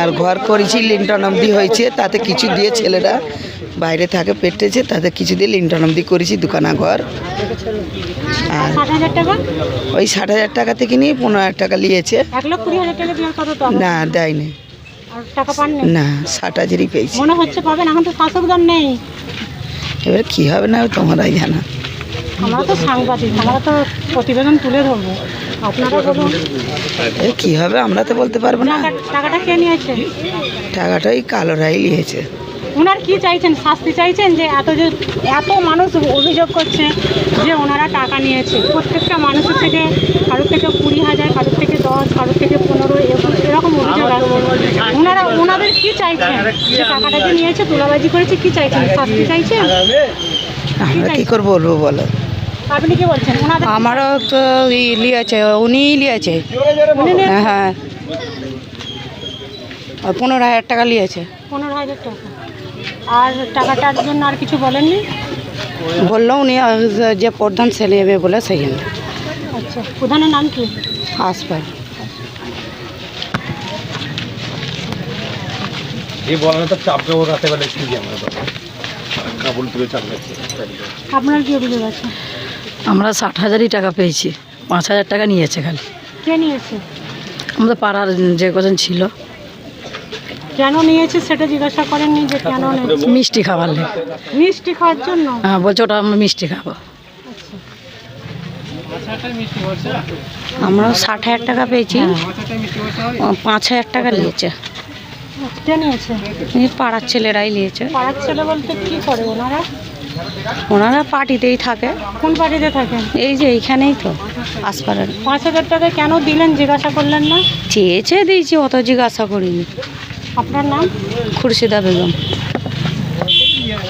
আর ঘর করেছি, লিন্টন অবধি হয়েছে, তাতে কিছু দিয়ে ছেলেরা বাইরে থাকে পেটেছে, তাতে কিছু দিয়ে লিন্টন অবধি করেছি, দুখানা ঘর। আর ওই 60,000 টাকা থেকে নিয়ে 15,000 টাকা নিয়েছে। না দেয়নি, না 60,000ই পেয়েছি। মনে হচ্ছে পাবেন, এখন তো শাসক দল নেই। এবার কী হবে না তোমারাই জানা। আমরা তো সাংবাদিক, আমরা তো প্রতিবেদন তুলে ধরবো, আপনারা বলুন কী হবে আমরা তো বলতে পারবো না। টাকাটা কে নিয়েছে? টাকাটা ওই কালোরাই নিয়েছে। ওনার কি চাইছেন? শাস্তি চাইছেন? যে এত মানুষ অভিযোগ করছে যে ওনারা টাকা নিয়েছে, প্রত্যেকটা মানুষের থেকে, কারোর থেকে 20,000, কারোর থেকে 10, কারোর থেকে 15, এরকম অভিযোগ আছে। ওনাদের কি চাইছেন? যে টাকাটা যে নিয়েছে, তোলাবাজি করেছে, কি চাইছেন? শাস্তি চাইছেন? আমরা কী করে বলবো বলো? আপনি কি বলছেন? আমারও তো লিয়েছে, উনিই লিয়েছে। হ্যাঁ, 15,000 টাকা নিয়েছে। 15,000 টাকা। আর টাকাটার জন্য আর কিছু বলেননি? বললো উনি যে প্রধান সে নেবে বলে সেই জন্য। আচ্ছা, প্রধানের নাম কি? আসবে আপনার কি অভিযোগ আছে? আমরা 60,000 টাকা পেয়েছি, 5,000 টাকা নিয়েছে খালি। কে নিয়েছে? আমাদের পাড়ার যে কজন ছিল। কেন নিয়েছে সেটা জিজ্ঞাসা করেননি যে কেন নিয়েছে? মিষ্টি খাবার লেগে। মিষ্টি খাওয়ার জন্য? হ্যাঁ, বলছে ওটা আমরা মিষ্টি খাবো। আমরাও 60,000 টাকা পেয়েছি, 5,000 টাকা নিয়েছে। কে নিয়েছে? এই পাড়ার ছেলেরাই নিয়েছে। পাড়ার ছেলে বলতে কি করে ওনারা? ওনারা পার্টিতেই থাকে। কোন পার্টিতে থাকেন? এই যে এইখানেই তো আসপাড়ার। 5,000 টাকা কেন দিলেন জিজ্ঞাসা করলেন না? চেয়েছে দিয়েছি, অত জিজ্ঞাসা করিনি। আপনার নাম? খুরশিদা বেগম।